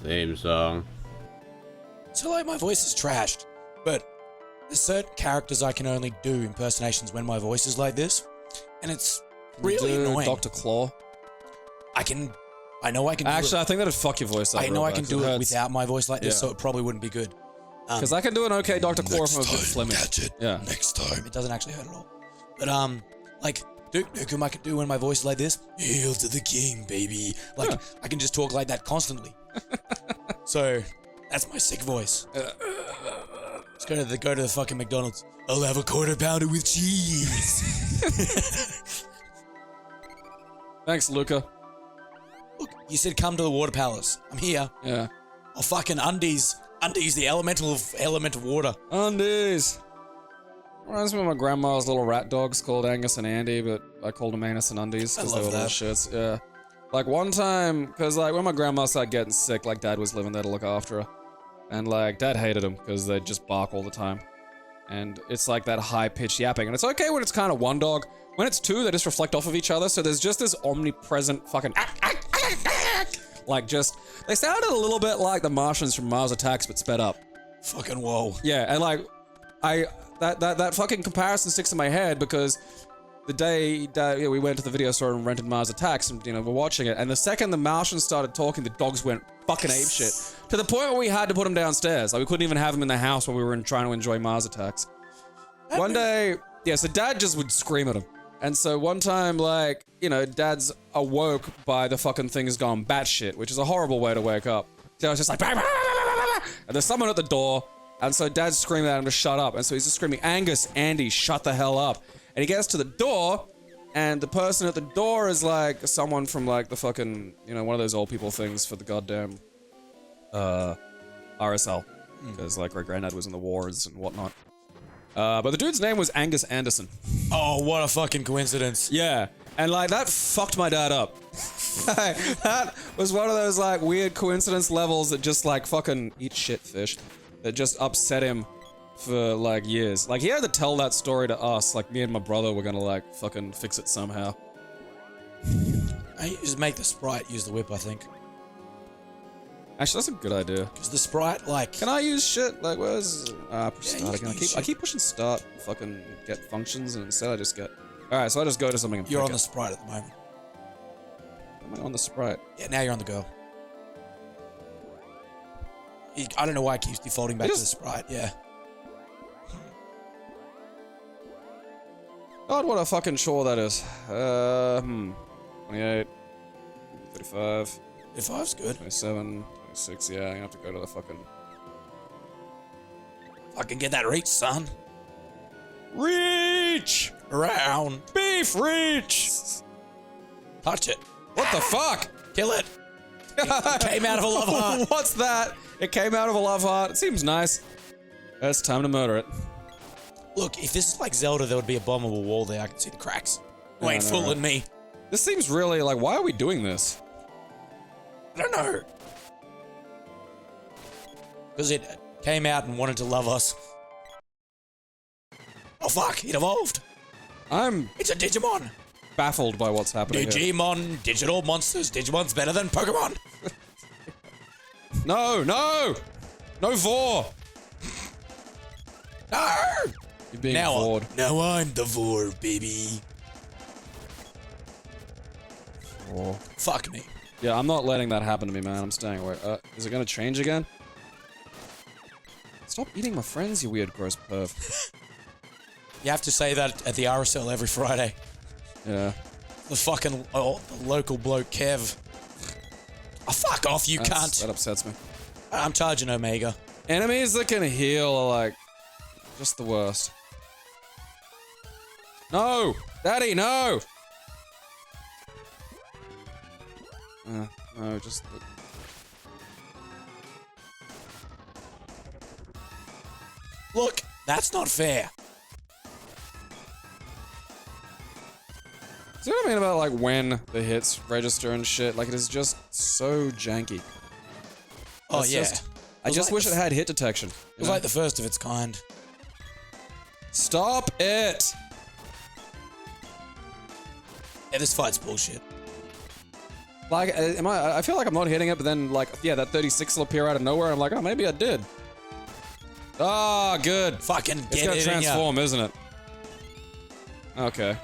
Theme song. So, like, my voice is trashed, but there's certain characters I can only do impersonations when my voice is like this, and it's really annoying. Dr. Claw. I know I can. Actually, I think that'd fuck your voice up. I know I can do it hurts. without my voice like this, so it probably wouldn't be good. Because I can do an okay Dr. Claw from a bit slimming. Catch it. Yeah. Next time. It doesn't actually hurt at all. But like Duke Nukem I can do when my voice is like this. Hail to the king, baby. Like I can just talk like that constantly. So that's my sick voice. Let's go to the fucking McDonald's. I'll have a quarter pounder with cheese. Thanks, Luca. Look, you said come to the water palace. I'm here. Yeah. Oh fucking undies. Undies, the element of water. Undies. Reminds me of my grandma's little rat dogs called Angus and Andy, but I called them Anus and Undies because they were little shits. Yeah. Like one time, because like when my grandma started getting sick, like Dad was living there to look after her. And like Dad hated them because they'd just bark all the time. And it's like that high-pitched yapping. And it's okay when it's kind of one dog. When it's two, they just reflect off of each other. So there's just this omnipresent fucking like just, they sounded a little bit like the Martians from Mars Attacks, but sped up. Fucking whoa. Yeah, and like, that fucking comparison sticks in my head because the day we went to the video store and rented Mars Attacks and, we're watching it, and the second the Martians started talking, the dogs went fucking apeshit. To the point where we had to put them downstairs. Like, we couldn't even have them in the house while we were trying to enjoy Mars Attacks. One day, so Dad just would scream at him. And so one time, like, Dad's awoke by the fucking things gone batshit, which is a horrible way to wake up. So I was just like, and there's someone at the door, and so Dad's screaming at him to shut up, and so he's just screaming, Angus, Andy, shut the hell up. And he gets to the door, and the person at the door is like someone from like the fucking, one of those old people things for the goddamn, RSL. Because like great granddad was in the wars and whatnot. But the dude's name was Angus Anderson. Oh, what a fucking coincidence. Yeah. And like that fucked my dad up. That was one of those like weird coincidence levels that just like fucking eat shit fish. That just upset him for like years. Like he had to tell that story to us. Like me and my brother were gonna like fucking fix it somehow. I just make the sprite use the whip, I think. Actually, that's a good idea. Because the sprite, like... Can I use shit? Like, where's... push start again. I keep pushing start, fucking get functions, and instead I just get... Alright, so I just go to something and You're on the sprite at the moment. Am I on the sprite? Yeah, now you're on the go. I don't know why it keeps defaulting back to the sprite, yeah. God, what a fucking chore that is. 28, 35... 35's good. 27, 26, yeah, I'm gonna have to go to the fucking... Fucking get that reach, son. Reach! Around. Beef reach! Touch it. What the fuck? Kill it. It came out of a love heart. What's that? It came out of a love heart. It seems nice. It's time to murder it. Look, if this is like Zelda, there would be a bombable wall there. I can see the cracks. You ain't fooling me. This seems really like, why are we doing this? I don't know. Because it came out and wanted to love us. Oh fuck, it evolved. It's a Digimon. Baffled by what's happening Digimon, here. digital monsters. Digimon's better than Pokemon. No, no! No Vor! No! You're being Vored. Now I'm the Vor, baby. Oh. Fuck me. Yeah, I'm not letting that happen to me, man. I'm staying away. Is it gonna change again? Stop eating my friends, you weird, gross perv. You have to say that at the RSL every Friday. Yeah. The fucking the local bloke, Kev. Oh, fuck off, you cunt. That upsets me. I'm charging Omega. Enemies that can heal are like, just the worst. No! Daddy, no! No, just... Look, that's not fair. See what I mean about, like, when the hits register and shit? Like, it is just so janky. Oh, It's yeah. I just wish it had hit detection. It was like the first of its kind. Stop it! Yeah, this fight's bullshit. Like, I feel like I'm not hitting it, but then, like, yeah, that 36 will appear out of nowhere. I'm like, oh, maybe I did. Ah, good. Fucking It's get gonna it in ya. transform, isn't it? Okay.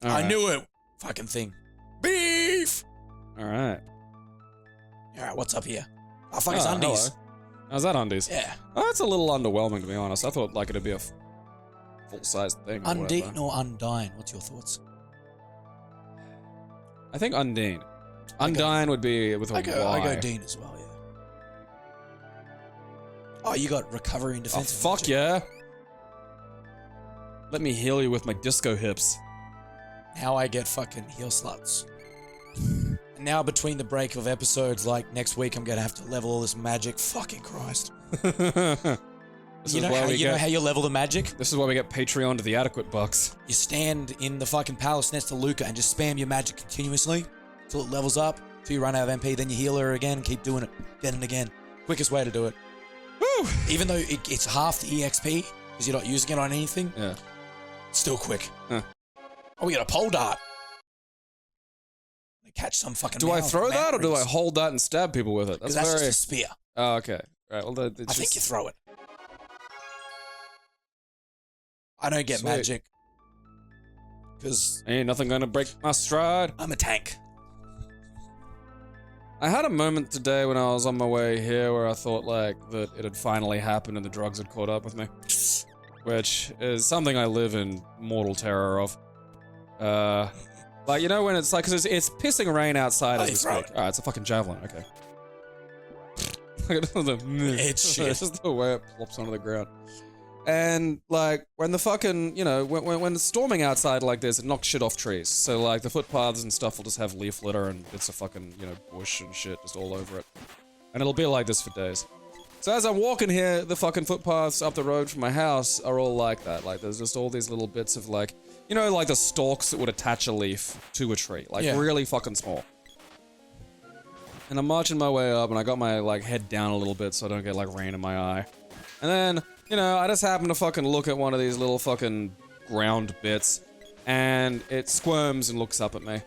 All I right. knew it. Fucking thing. Beef! All right. Alright, what's up here? Oh, fuck, it's undies. Hello. How's that undies? Yeah. Oh, it's a little underwhelming, to be honest. I thought, like, it'd be a full-sized thing. Or Undine whatever. or Undine? What's your thoughts? I think Undine. Undine would be with a I Y. go Dean as well, yeah. Oh, you got recovery and Oh, defensive. fuck magic. yeah. Let me heal you with my disco hips. Now I get fucking heal sluts. And now between the break of episodes, like next week, I'm gonna have to level all this magic. Fucking Christ. You know how you level the magic? This is why we get Patreon to the adequate bucks. You stand in the fucking palace next to Luca and just spam your magic continuously till it levels up, till you run out of MP, then you heal her again, keep doing it again and again. Quickest way to do it. Woo! Even though it's half the EXP, because you're not using it on anything, Yeah. it's still quick. Huh. Oh, we got a pole dart. They catch some fucking Do I throw that or do I hold that and stab people with it? Because that's just a spear. Oh, okay. Right. Well, I think you throw it. I don't get Sweet. magic. Because Ain't nothing gonna break my stride. I'm a tank. I had a moment today when I was on my way here where I thought, like, that it had finally happened and the drugs had caught up with me. Which is something I live in mortal terror of. Like, you know when it's like, because it's pissing rain outside as we speak. Alright, it's a fucking javelin, okay. It's shit. It's just the way it plops onto the ground. And, like, when the fucking, you know, when it's storming outside like this, it knocks shit off trees. So, like, the footpaths and stuff will just have leaf litter and bits of fucking, you know, bush and shit just all over it. And it'll be like this for days. So as I'm walking here, the fucking footpaths up the road from my house are all like that. Like, there's just all these little bits of, like, you know, like the stalks that would attach a leaf to a tree. Like, really fucking small. And I'm marching my way up, and I got my, like, head down a little bit so I don't get, like, rain in my eye. And then, you know, I just happen to fucking look at one of these little fucking ground bits, and it squirms and looks up at me.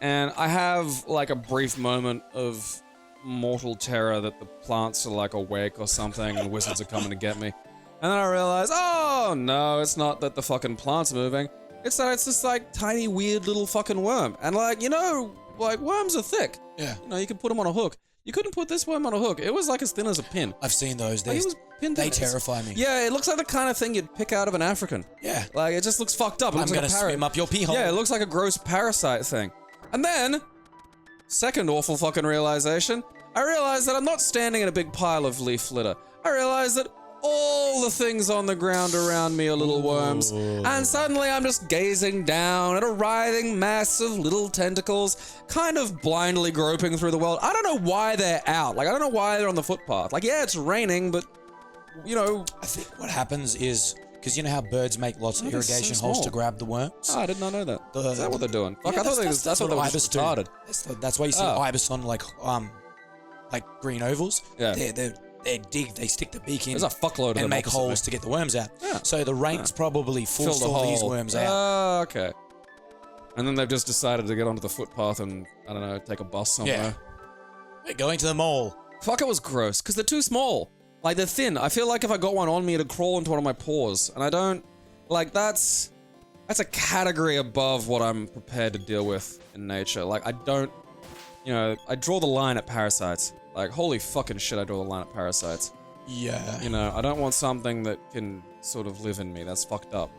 And I have, like, a brief moment of mortal terror that the plants are, like, awake or something, and wizards are coming to get me. And then I realize, oh, no, it's not that the fucking plant's moving. It's that it's this, like, tiny, weird little fucking worm. And, like, you know, like, worms are thick. Yeah. You know, you can put them on a hook. You couldn't put this worm on a hook. It was, like, as thin as a pin. I've seen those. Like, it was pinned They in. terrify me. Yeah, it looks like the kind of thing you'd pick out of an African. Yeah. Like, it just looks fucked up. It I'm looks gonna like a parrot. swim up your pee hole. Yeah, it looks like a gross parasite thing. And then, second awful fucking realization, I realized that I'm not standing in a big pile of leaf litter. I realized that all the things on the ground around me are little worms. And suddenly I'm just gazing down at a writhing mass of little tentacles, kind of blindly groping through the world. I don't know why they're out. Like, I don't know why they're on the footpath. Like, yeah, it's raining, but, you know... I think what happens is, because you know how birds make lots of Oh, they're so irrigation holes to small. grab the worms? Oh, I did not know that. Is that what they're doing? Fuck, Yeah, I thought they that's were what just ibis do. retarded. That's why you see Oh. ibis on like green ovals. Yeah. They stick the beak in There's a fuckload of them and make opposite holes me. to get the worms out. Yeah. So the rain's probably forced Fill the all these hole. worms out. Oh, okay. And then they've just decided to get onto the footpath and, I don't know, take a bus somewhere. Yeah. We're going to the mall. Fuck, it was gross, because they're too small. Like, they're thin. I feel like if I got one on me, it'd crawl into one of my paws. And I don't... Like, that's a category above what I'm prepared to deal with in nature. Like, I don't... You know, I draw the line at parasites. Like, holy fucking shit, I draw the line at parasites. Yeah. You know, I don't want something that can sort of live in me. That's fucked up.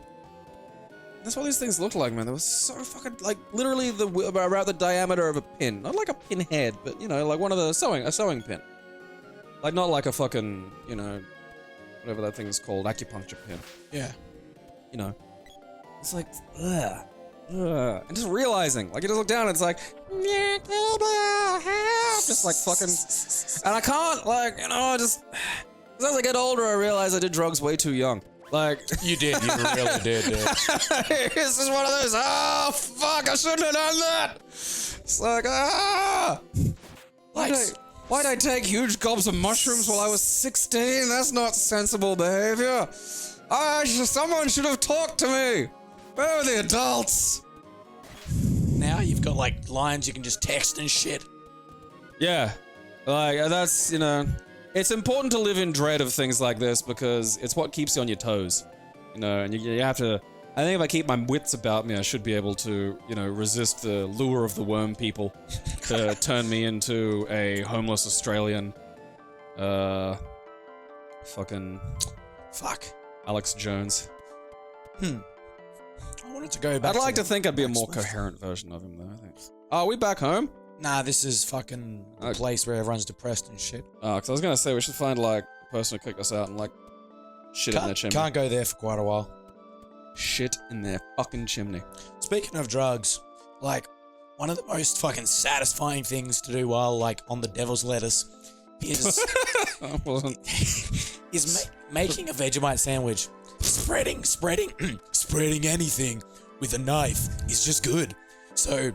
That's what these things look like, man. They were so fucking, like, literally about the diameter of a pin. Not like a pinhead, but, you know, like one of the a sewing pin. Like, not like a fucking, you know, whatever that thing is called, acupuncture pin. Yeah. You know. It's like, ugh. Ugh. And just realizing, like, you just look down and it's like, just like fucking, and I can't, like, you know, just, as I get older, I realize I did drugs way too young. Like, You did. You really did, dude. this is one of those, oh, fuck, I shouldn't have done that. It's like, why'd I take huge gobs of mushrooms while I was 16? That's not sensible behavior. Someone should have talked to me. Where are the adults? Now you've got like lines you can just text and shit. Yeah, like that's, you know, it's important to live in dread of things like this because it's what keeps you on your toes, you know, and you have to, I think if I keep my wits about me, I should be able to, you know, resist the lure of the worm people to turn me into a homeless Australian, Fuck. Alex Jones. I wanted to go back. I'd like to think I'd be a more Smith. coherent version of him, though, I think. Oh, are we back home? Nah, this is fucking the place where everyone's depressed and shit. Oh, because I was gonna say we should find, like, the person who kicked us out and, like, shit in their chimney. Can't go there for quite a while. Shit in their fucking chimney. Speaking of drugs, like, one of the most fucking satisfying things to do while, like, on the devil's lettuce is, I wasn't. making a Vegemite sandwich. Spreading anything with a knife is just good. So,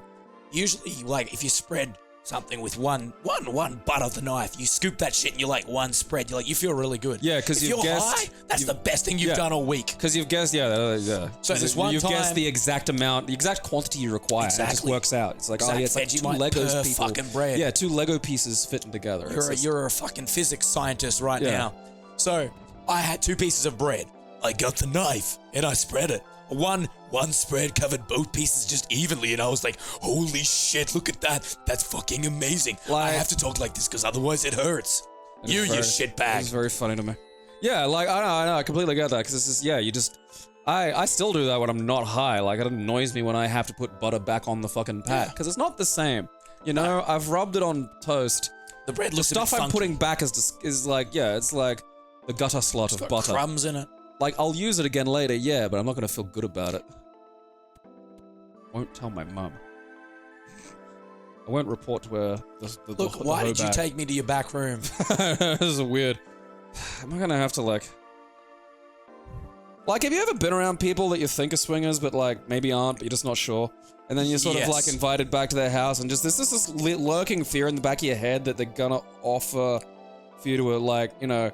usually, like, if you spread something with one butt of the knife, you scoop that shit and you're like, one spread, you're like, you feel really good. Yeah, because you've guessed... high, that's the best thing you've done all week. Because you've guessed, yeah. So this one you've time... guessed the exact amount, the exact quantity you require. Exactly. It just works out. It's like, Exact oh yeah, it's like 2 Legos per people. fucking bread. Yeah, 2 Lego pieces fitting together. You're a fucking physics scientist right now. So, I had 2 pieces of bread. I got the knife and I spread it. One spread covered both pieces just evenly, and I was like, holy shit, look at that. That's fucking amazing. I have to talk like this because otherwise it hurts. You shit bag. It's very funny to me. Yeah, like, I know, I completely get that, because it's just, yeah, you just... I still do that when I'm not high. Like, it annoys me when I have to put butter back on the fucking pat, because it's not the same. You know, I've rubbed it on toast. The bread looks stuff I'm putting back is like, yeah, it's like the gutter slot of butter. Crumbs in it. Like, I'll use it again later, yeah, but I'm not going to feel good about it. Won't tell my mum. I won't report to her Look, why did you take me to your back room? This is weird. Am I going to have to, like... Like, have you ever been around people that you think are swingers, but, like, maybe aren't, but you're just not sure? And then you're sort of, like, invited back to their house, and just there's this lurking fear in the back of your head that they're gonna offer for you to, like, you know...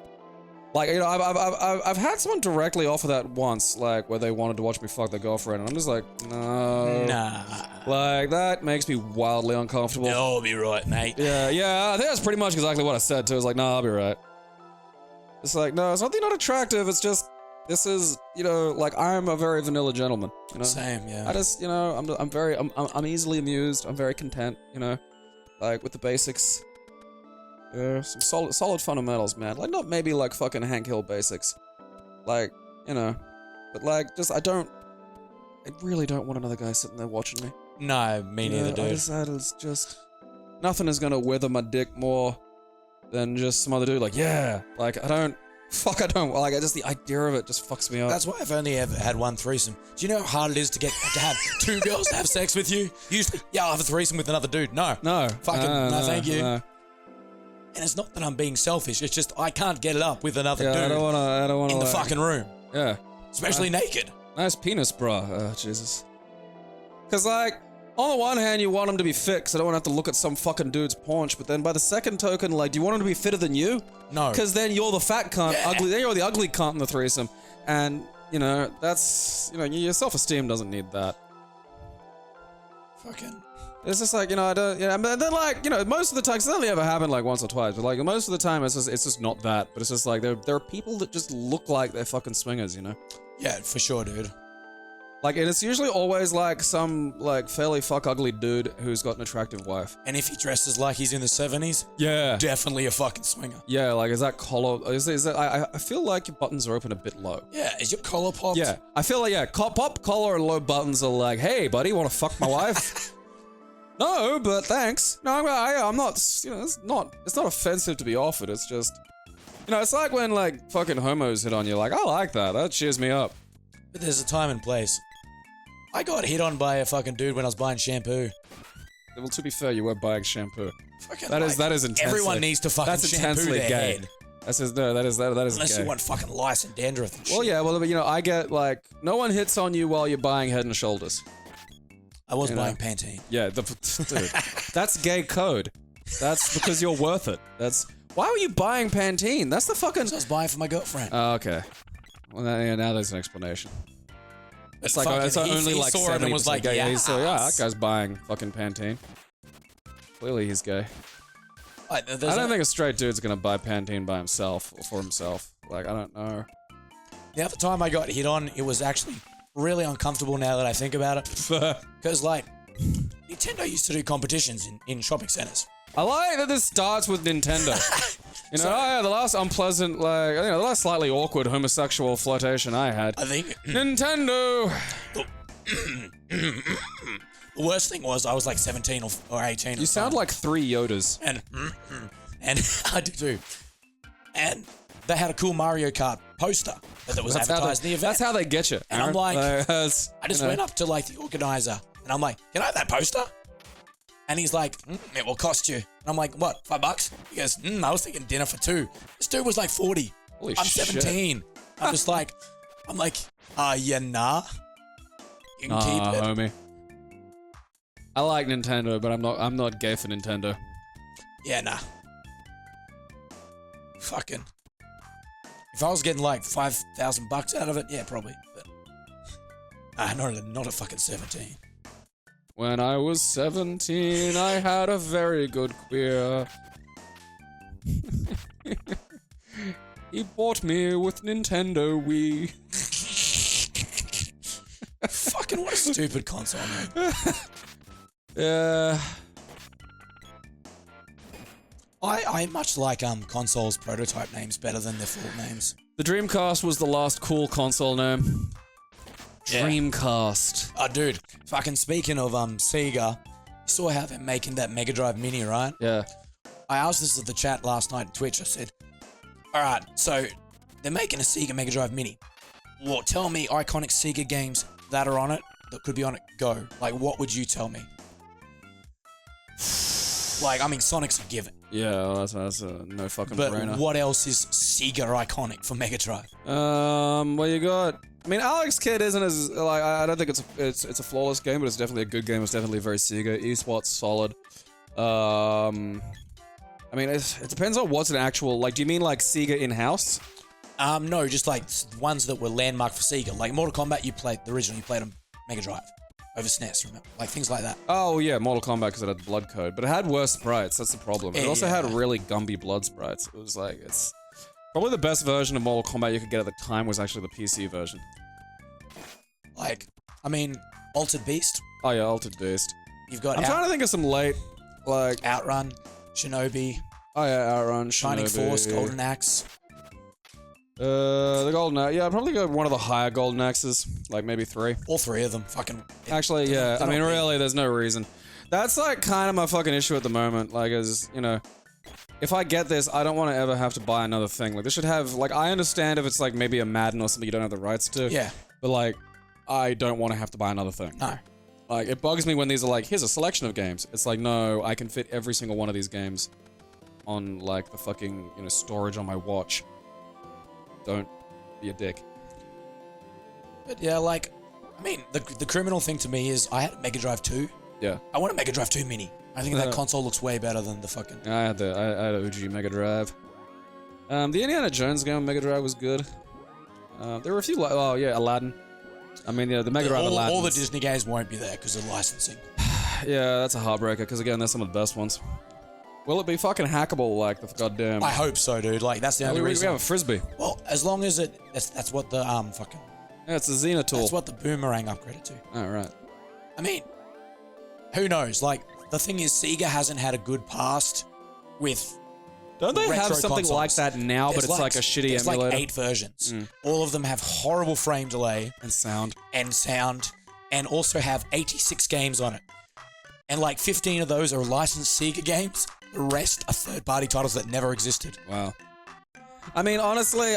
Like, you know, I've had someone directly offer that once, like, where they wanted to watch me fuck their girlfriend, and I'm just like, no. Nah. Like, that makes me wildly uncomfortable. No, I'll be right, mate. Yeah, I think that's pretty much exactly what I said, too. It's like, no, I'll be right. It's like, no, it's not that you're not attractive, it's just, this is, you know, like, I'm a very vanilla gentleman, you know? Same, yeah. I just, you know, I'm easily amused, I'm very content, you know? Like, with the basics. Yeah, some solid fundamentals, man. Like, not maybe like fucking Hank Hill basics. Like, you know. But like, just, I really don't want another guy sitting there watching me. No, me neither, dude. It's just, nothing is gonna wither my dick more than just some other dude. Like, yeah, like, I don't, like, just the idea of it just fucks me up. That's why I've only ever had one threesome. Do you know how hard it is to have 2 girls to have sex with you? Usually, yeah, I'll have a threesome with another dude. No. Fucking, no, thank you. No. And it's not that I'm being selfish, it's just I can't get it up with another dude I don't wanna, in the fucking room. Yeah. Especially naked. Nice penis, bro. Oh, Jesus. Because, like, on the one hand, you want him to be fit, because I don't want to have to look at some fucking dude's paunch, but then by the second token, like, do you want him to be fitter than you? No. Because then you're the fat cunt, then you're the ugly cunt in the threesome. And, you know, that's, you know, your self-esteem doesn't need that. Fucking... It's just like, you know, I don't, you know, but then, like, you know, most of the time, it's only ever happened like once or twice, but like most of the time it's just not that, but it's just like, there are people that just look like they're fucking swingers, you know? Yeah, for sure, dude. Like, and it's usually always like some, like, fairly fuck ugly dude who's got an attractive wife. And if he dresses like he's in the 70s, yeah, definitely a fucking swinger. Yeah, like, is that collar, is that, I feel like your buttons are open a bit low. Yeah, is your collar popped? Yeah, I feel like, yeah, pop collar and low buttons are like, hey, buddy, wanna fuck my wife? No, but thanks. No, I'm not, you know, it's not offensive to be offered, it's just, you know, it's like when, like, fucking homos hit on you, like, I like that, that cheers me up. But there's a time and place. I got hit on by a fucking dude when I was buying shampoo. Well, to be fair, you were buying shampoo. Fucking that is intensely. Everyone needs to fucking shampoo their head. That is Unless gay. you want fucking lice and dandruff and shit. Well, yeah, well, but, you know, I get, like, no one hits on you while you're buying Head and Shoulders. I was buying Pantene. Yeah, dude, that's gay code. That's because you're worth it. Why were you buying Pantene? That's the fucking... I was buying for my girlfriend. Oh, okay. Well, now there's an explanation. It's like it's only like 70%. And was like, gay. yeah, So yeah, that guy's buying fucking Pantene. Clearly he's gay. I don't think a straight dude's gonna buy Pantene by himself or for himself. Like, I don't know. The other time I got hit on, it was actually really uncomfortable now that I think about it. Because, like, Nintendo used to do competitions in shopping centers. I like that this starts with Nintendo. You know, the last unpleasant, like, you know, the last slightly awkward homosexual flirtation I had. I think Nintendo! The worst thing was I was like 17 or 18. You sound like 3 Yodas. And I do too. And they had a cool Mario Kart poster that was advertised in the event. That's how they get you. And I'm like, I just you know. went up to like the organizer and I'm like, can I have that poster? And he's like, it will cost you. And I'm like, what, $5? He goes, I was thinking dinner for 2. This dude was like 40. Holy I'm shit. 17. I'm just like, yeah, nah. You can keep it. Homie. I like Nintendo, but I'm not gay for Nintendo. Yeah, nah. Fucking. If I was getting like $5,000 out of it, yeah, probably. But not a fucking 17. When I was 17, I had a very good queer. He bought me with Nintendo Wii. Fucking what a stupid console, man. Yeah. I much like consoles prototype names better than their full names. The Dreamcast was the last cool console name. Yeah. Dreamcast. Oh, dude. Fucking speaking of Sega, you saw how they're making that Mega Drive Mini, right? Yeah. I asked this at the chat last night on Twitch. I said, all right, so they're making a Sega Mega Drive Mini. Well, tell me iconic Sega games that are on it, that could be on it, go. Like, what would you tell me? Like, I mean, Sonic's a given. Yeah, well, that's a no fucking brainer. But what else is Sega iconic for Mega Drive? Well, you got. I mean, Alex Kidd isn't as like. I don't think it's a flawless game, but it's definitely a good game. It's definitely very Sega. eSWAT's solid. I mean, it depends on what's an actual. Like, do you mean like Sega in-house? No, just like ones that were landmark for Sega. Like Mortal Kombat, the original you played on Mega Drive. Over SNES, remember? Like things like that. Oh yeah, Mortal Kombat because it had the blood code, but it had worse sprites. That's the problem. It also had really Gumby blood sprites. It was like it's probably the best version of Mortal Kombat you could get at the time was actually the PC version. Like, I mean, Altered Beast. Oh yeah, Altered Beast. You've got. I'm trying to think of some late, like Outrun, Shinobi. Oh yeah, Outrun, Shining Shinobi. Force, Golden Axe. The Golden Axe. Yeah, I'd probably go one of the higher Golden Axes, like maybe 3. All 3 of them, fucking. Actually, yeah. I mean, really, there's no reason. That's like kind of my fucking issue at the moment. Like, as you know, if I get this, I don't want to ever have to buy another thing. Like, this should have. Like, I understand if it's like maybe a Madden or something you don't have the rights to. Yeah. But like, I don't want to have to buy another thing. No. Like, it bugs me when these are like, here's a selection of games. It's like, no, I can fit every single one of these games on like the fucking storage on my watch. Don't be a dick. But yeah, like, I mean, the criminal thing to me is I had a Mega Drive 2. Yeah. I want a Mega Drive 2 Mini. I think that console looks way better than the fucking. I had a OG Mega Drive. The Indiana Jones game on Mega Drive was good. There were a few. Oh yeah, Aladdin. I mean, yeah, the Mega Drive Aladdin. All the Disney games won't be there because of licensing. Yeah, that's a heartbreaker. Because again, they're some of the best ones. Will it be fucking hackable like the goddamn? I hope so, dude. Like that's the only reason. We have a frisbee. Well, as long as that's what the fucking. Yeah, it's a Xena tool. That's what the boomerang upgraded to. Oh right. I mean, who knows? Like the thing is, Sega hasn't had a good past with. Don't they have something consoles. Like that now, but it's like a shitty there's emulator? Like 8 versions. All of them have horrible frame delay and sound, and also have 86 games on it. And like 15 of those are licensed Sega games. The rest are third-party titles that never existed. Wow. I mean, honestly,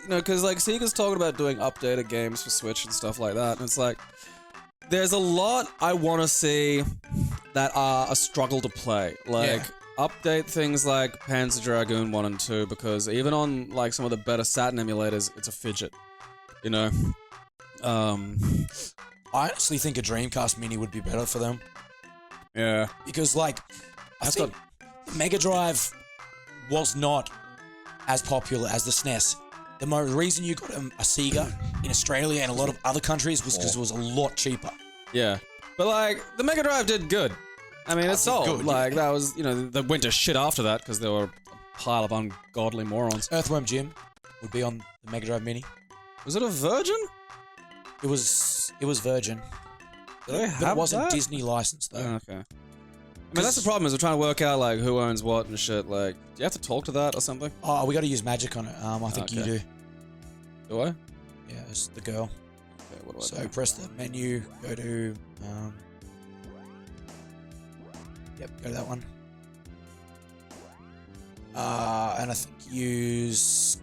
because like Sega's talking about doing updated games for Switch and stuff like that, and it's like, there's a lot I want to see that are a struggle to play. Like, update things like Panzer Dragoon 1 and 2, because even on like some of the better Saturn emulators, it's a fidget. You know? I honestly think a Dreamcast Mini would be better for them. Yeah. Because like, I think Mega Drive was not as popular as the SNES The reason you got a Sega in Australia and a lot of other countries was because it was a lot cheaper. Yeah. But, like, the Mega Drive did good. I mean, it sold. good, Like, yeah. that was, you know, they went to shit after that because there were a pile of ungodly morons. Earthworm Jim would be on the Mega Drive Mini. Was it a Virgin? It was Virgin. Do they But have it wasn't that? Disney licensed though. Oh, okay. I mean, that's the problem is we're trying to work out, like, who owns what and shit. Like, do you have to talk to that or something? Oh, we got to use magic on it. I think you Okay. do. Do I? Yeah, it's the girl. Okay, what do I So do? press the menu, go to, yep, go to that one. And I think use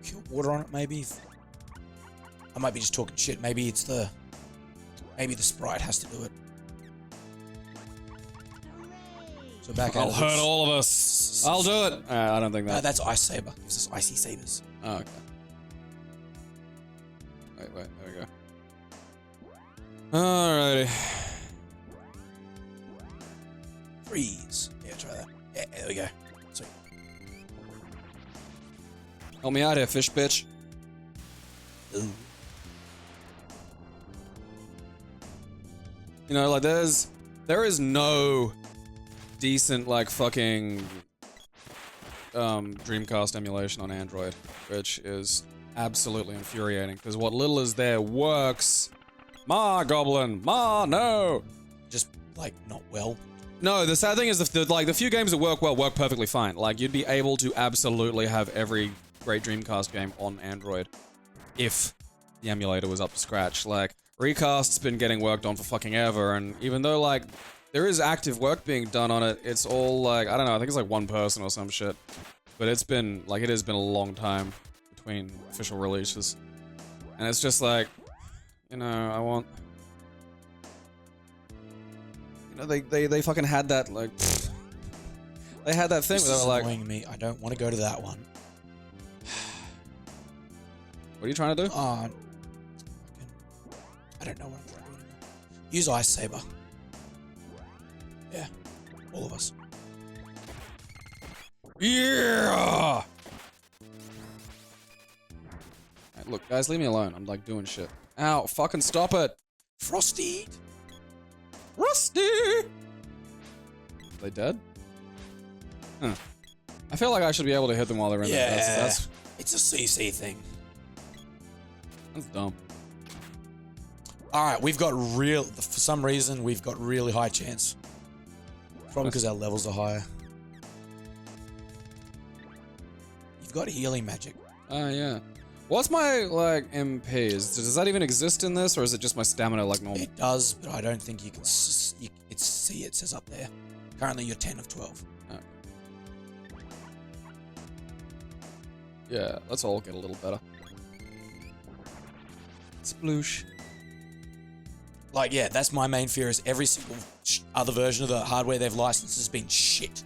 Cure Water on it, maybe. I might be just talking shit. Maybe the sprite has to do it. So back I'll out. hurt all of us. I'll do it. I don't think that. That's Ice Saber. Gives us icy sabers. Oh, okay. Wait, there we go. Alrighty. Freeze. Yeah, try that. Yeah, there we go. Sweet. Help me out here, fish bitch. Ooh. You know, like, there is no decent, like, fucking Dreamcast emulation on Android, which is absolutely infuriating, because what little is there works. Ma, Goblin! Ma, no! Just, like, not well. No, the sad thing is, the few games that work well work perfectly fine. Like, you'd be able to absolutely have every great Dreamcast game on Android if the emulator was up to scratch. Like, Recast's been getting worked on for fucking ever, and even though, like, there is active work being done on it, it's all, like, I don't know, I think it's like one person or some shit. But it has been a long time between official releases. And it's just like, you know, I want... You know, they fucking had that, like... They had that thing This where they is were like... annoying me. I don't want to go to that one. What are you trying to do? Oh, I don't know what I'm trying to do anymore. Use Ice Saber. Yeah, all of us. Yeah! Right, look, guys, leave me alone. I'm, like, doing shit. Ow, fucking stop it! Frosty! Rusty! Are they dead? Huh. I feel like I should be able to hit them while they're in there. That's It's a CC thing. dumb. Alright, we've got for some reason, we've got really high chance. Probably because our levels are higher. You've got healing magic. Oh, yeah. What's my, like, MP? Does that even exist in this, or is it just my stamina like normal? It does, but I don't think you can see it says up there. Currently you're 10 of 12. Oh. Yeah, let's all get a little better. Sploosh. Like, yeah, that's my main fear is every single other version of the hardware they've licensed has been shit.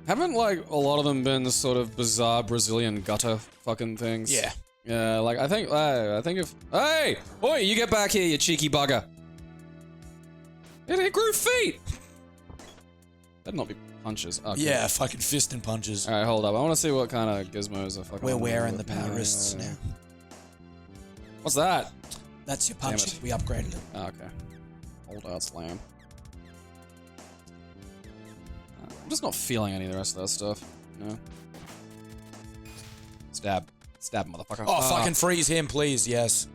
Haven't, like, a lot of them been the sort of bizarre Brazilian gutter fucking things? Yeah. Yeah, like, I think if... Hey! Oi, you get back here, you cheeky bugger! It grew feet! That'd not be punches. Okay. Yeah, fucking fist and punches. Alright, hold up. I want to see what kind of gizmos are fucking... We're on wearing there. the power wrists now. What's that? That's your Damn punch. it. We upgraded it. Oh, okay. Hold out slam. I'm just not feeling any of the rest of that stuff. No. Stab. Stab, motherfucker. Oh, fucking freeze him, please. Yes.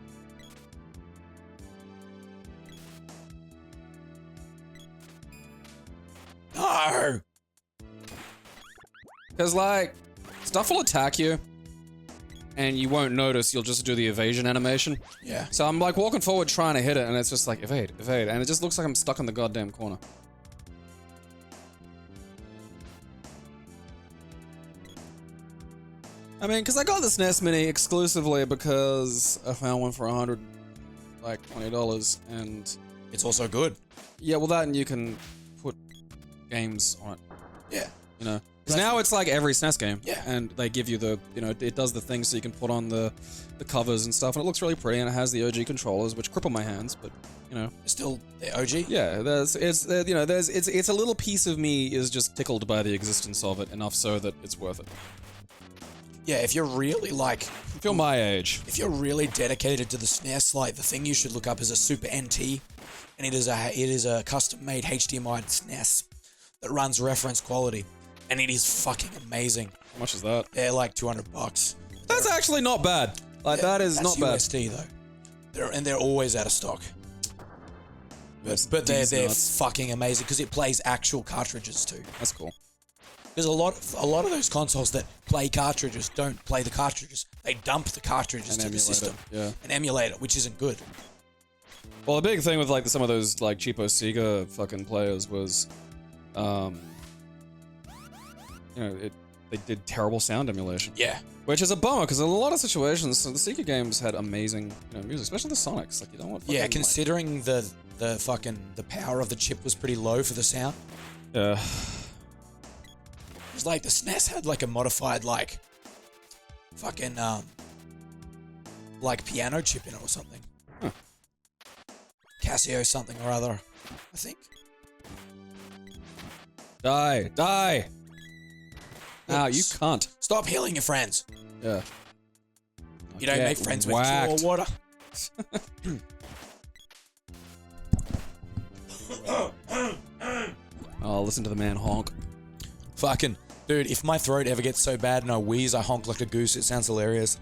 No! Because, like, stuff will attack you, and you won't notice. You'll just do the evasion animation. Yeah. So I'm, like, walking forward trying to hit it, and it's just like, evade, evade. And it just looks like I'm stuck in the goddamn corner. I mean, because I got this NES Mini exclusively because I found one for $100, like, $20, and... It's also good. Yeah, well, that and you can put games on it. Yeah. You know? Because now it's like every SNES game. Yeah. And they give you the, you know, it does the things so you can put on the covers and stuff, and it looks really pretty, and it has the OG controllers, which cripple my hands, but, you know. It's still the OG? Yeah, it's a little piece of me is just tickled by the existence of it, enough so that it's worth it. Yeah, if you're really like, If you're my age. if you're really dedicated to the SNES, like the thing you should look up is a Super NT, and it is a custom-made HDMI SNES that runs reference quality, and it is fucking amazing. How much is that? They're like $200. That's actually not bad. Like, that is That's not bad. USD though. They're always out of stock. But they're fucking amazing because it plays actual cartridges too. That's cool. Because a lot of those consoles that play cartridges don't play the cartridges. They dump the cartridges And to the emulate system it, yeah. and emulate it, which isn't good. Well, the big thing with like some of those like cheapo Sega fucking players was, you know, they did terrible sound emulation. Yeah. Which is a bummer because in a lot of situations, so the Sega games had amazing, you know, music, especially the Sonics. Like you don't want. Fucking, Yeah, considering the power of the chip was pretty low for the sound. Yeah. It's like the SNES had like a modified like fucking like piano chip in it or something. Huh. Casio something or other, I think. Die! Die! Ah, you can't. Stop healing your friends. Yeah. You don't make friends with pure water. Oh, listen to the man honk. Fucking dude, if my throat ever gets so bad and I wheeze, I honk like a goose. It sounds hilarious.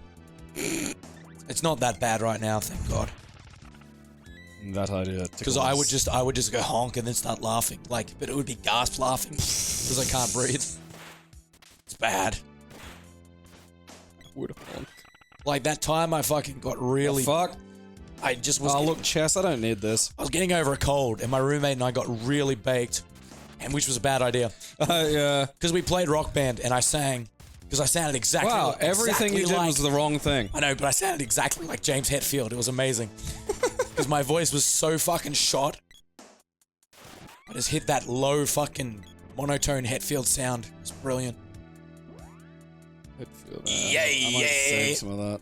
It's not that bad right now, thank God. That idea. Because I would just go honk and then start laughing, like, but it would be gasp laughing because I can't breathe. It's bad. Would honk. Like that time I fucking got really. Fuck. I just was. Oh, look, Chess, I don't need this. I was getting over a cold, and my roommate and I got really baked, and which was a bad idea. Yeah. Because we played Rock Band, and I sang, because I sounded exactly. Wow, everything exactly you did like, was the wrong thing. I know, but I sounded exactly like James Hetfield. It was amazing. Because my voice was so fucking shot. I just hit that low fucking monotone Hetfield sound. It's brilliant. I'd feel that. Yeah, I might yeah. save some of that.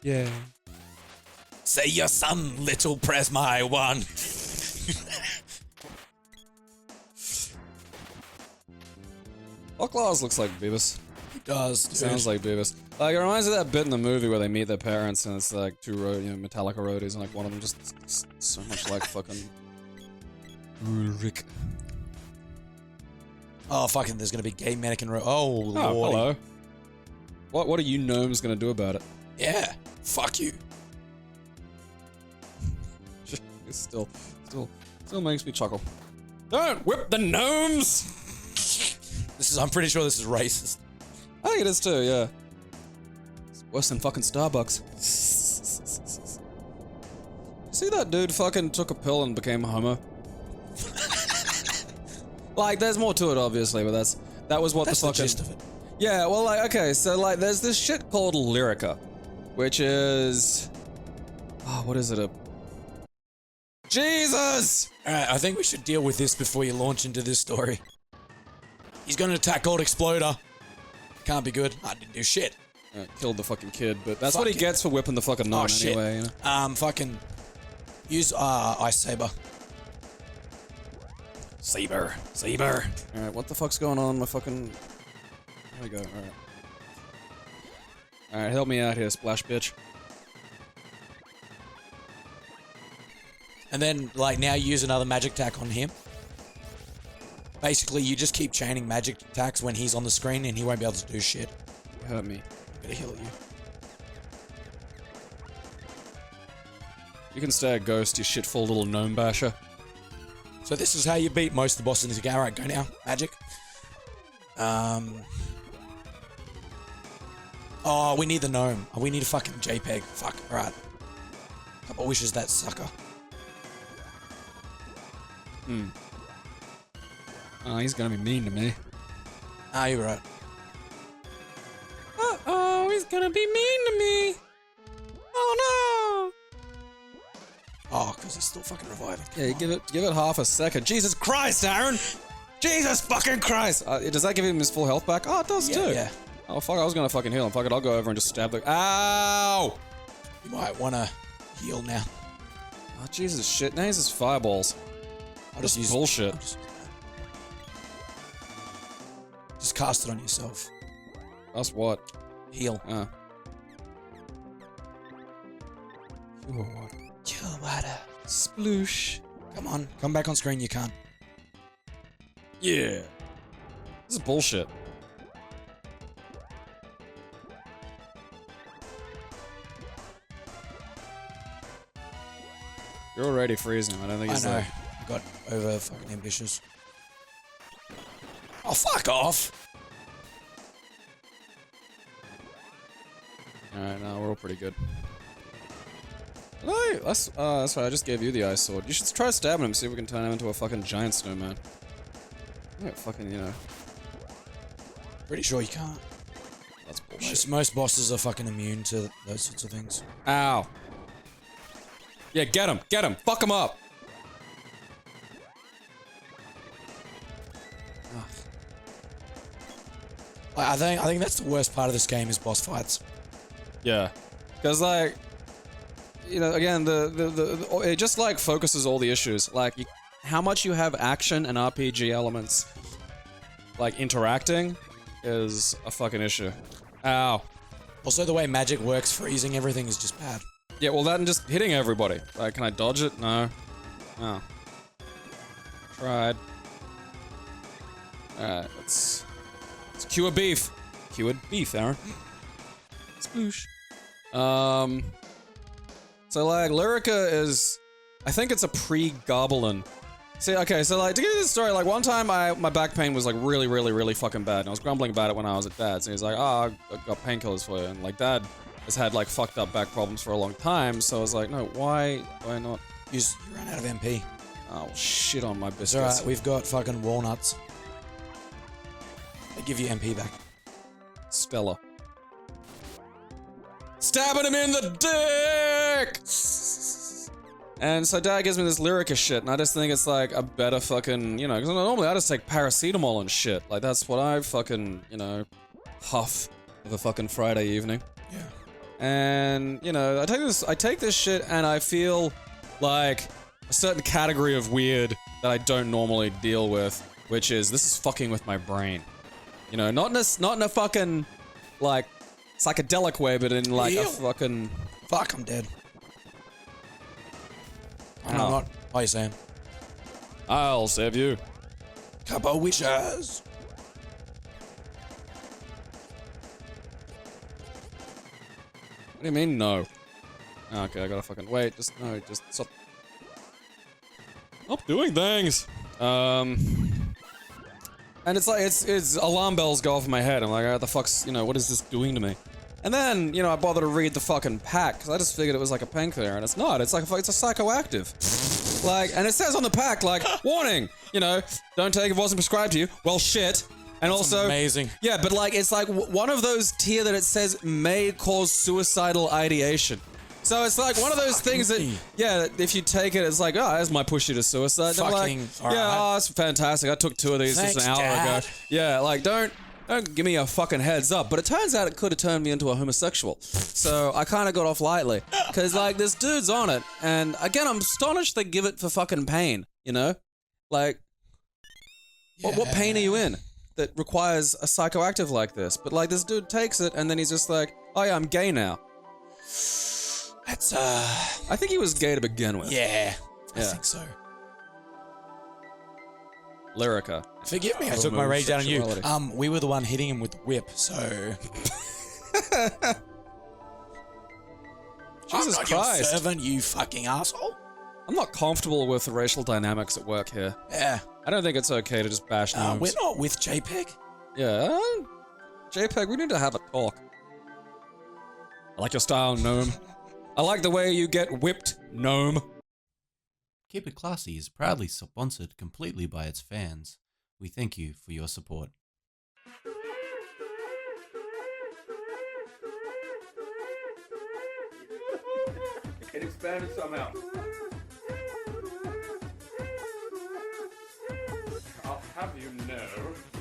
Yeah. Say your son, little press my one. Oklahoma looks like Beavis. It does, dude. Sounds like Beavis. Like, it reminds me of that bit in the movie where they meet their parents and it's like two Metallica roadies and like one of them just so much like fucking Ulrich. Oh, fucking, there's gonna be gay mannequin Oh, lord. Hello. What are you gnomes gonna do about it? Yeah. Fuck you. It still makes me chuckle. Don't whip the gnomes! I'm pretty sure this is racist. I think it is too, yeah. It's worse than fucking Starbucks. See that dude fucking took a pill and became homo? Like, there's more to it, obviously, but that was what That's the the fucking... gist of it. Yeah, well, like, okay, so, like, there's this shit called Lyrica, which is... Oh, what is it? Jesus! Alright, I think we should deal with this before you launch into this story. He's gonna attack Gold Exploder. Can't be good. I didn't do shit. Killed the fucking kid, but that's Fuck what he it. gets for whipping the fucking gnome anyway. You know? Fucking... Use, Ice Saber. Saber. Alright, what the fuck's going on? My fucking... There we go, alright. Alright, help me out here, splash bitch. And then, like, now use another magic attack on him. Basically, you just keep chaining magic attacks when he's on the screen and he won't be able to do shit. You hurt me. I'm gonna heal you. You can stay a ghost, you shitful little gnome basher. So this is how you beat most of the bosses in this game. Alright, go now. Magic. Oh, we need the gnome. Oh, we need a fucking JPEG. Fuck. Alright. Couple wishes, that sucker. Oh, he's gonna be mean to me. Ah, you're right. Uh-oh, he's gonna be mean to me. Oh Oh, because he's still fucking reviving. no. Yeah, give it half a second. Jesus Christ, Aaron! Jesus fucking Christ! Does that give him his full health back? Oh, it does too. Yeah. Oh fuck, I was gonna fucking heal him. Fuck it, I'll go over and just stab the... Ow! You might want to heal now. Oh, Jesus shit, now he's just fireballs. I'll This just use bullshit. I'll just use Just cast it on yourself. That's what? Heal. Pure water. Pure water. Sploosh. Come on, come back on screen. You can't. Yeah. This is bullshit. You're already freezing. I don't think it's I know. like... I got over fucking ambitious. Oh, fuck off! Alright, no, we're all pretty good. No, that's right, I just gave you the ice sword. You should try stabbing him, see if we can turn him into a fucking giant snowman. Yeah, fucking, you know. Pretty sure you can't. That's bullshit. Most bosses are fucking immune to those sorts of things. Ow. Yeah, get him, fuck him up! I think that's the worst part of this game is boss fights. Yeah. Because, like, you know, again, it just, like, focuses all the issues. Like, how much you have action and RPG elements, like, interacting is a fucking issue. Ow. Also, the way magic works, freezing everything is just bad. Yeah, well, that and just hitting everybody. Like, can I dodge it? No. Oh. Tried. Alright, let's cure beef. Cured beef, Aaron. Sploosh. So, like, Lyrica is... I think it's a pre-Goblin. See, okay, so, like, to give you this story, like, one time my back pain was, like, really, really, really fucking bad, and I was grumbling about it when I was at Dad's, and he's like, oh, I got painkillers for you, and, like, Dad has had, like, fucked up back problems for a long time, so I was like, no, why not? You ran out of MP. Oh, shit on my biscuits. Alright, we've got fucking walnuts. They give you MP back. Stellar. Stabbing him in the dick! And so Dad gives me this Lyrica shit, and I just think it's like a better fucking, you know, because normally I just take paracetamol and shit. Like, that's what I fucking, you know, huff of a fucking Friday evening. Yeah. And, you know, I take this shit and I feel like a certain category of weird that I don't normally deal with, which is, this is fucking with my brain. You know, not in a fucking, like, psychedelic way, but in, like, a fucking... Fuck, I'm dead. I'm not. Hi, Sam. I'll save you. Cup of wishes. What do you mean, no? Okay, I gotta fucking wait. Just stop. Stop doing things. And it's like, it's alarm bells go off in my head. I'm like, what the fuck's, you know, what is this doing to me? And then, you know, I bothered to read the fucking pack, because I just figured it was like a painkiller, and it's not. It's like, it's a psychoactive. Like, and it says on the pack, like, warning, you know, don't take if it wasn't prescribed to you. Well, shit. And That's also... amazing. Yeah, but like, it's like one of those tier that it says may cause suicidal ideation. So it's like one of those things that, yeah, if you take it, it's like, oh, that's my push you to suicide. And I'm like, yeah, oh, that's fantastic. I took 2 of these just an hour ago. Yeah, like, don't give me a fucking heads up. But it turns out it could have turned me into a homosexual. So I kind of got off lightly. Because, like, this dude's on it. And, again, I'm astonished they give it for fucking pain, you know? Like, what pain are you in that requires a psychoactive like this? But, like, this dude takes it, and then he's just like, oh, yeah, I'm gay now. That's, I think he was gay to begin with. Yeah. I think so. Lyrica. Forgive me, I took my rage out on you. We were the one hitting him with the whip, so... Jesus I'm not Christ. your servant, you fucking asshole. I'm not comfortable with the racial dynamics at work here. Yeah. I don't think it's okay to just bash gnomes. We're not with JPEG. Yeah. JPEG, we need to have a talk. I like your style, gnome. I like the way you get whipped, gnome. Keep It Classy is proudly sponsored completely by its fans. We thank you for your support. It can expand it somehow. I'll have you know.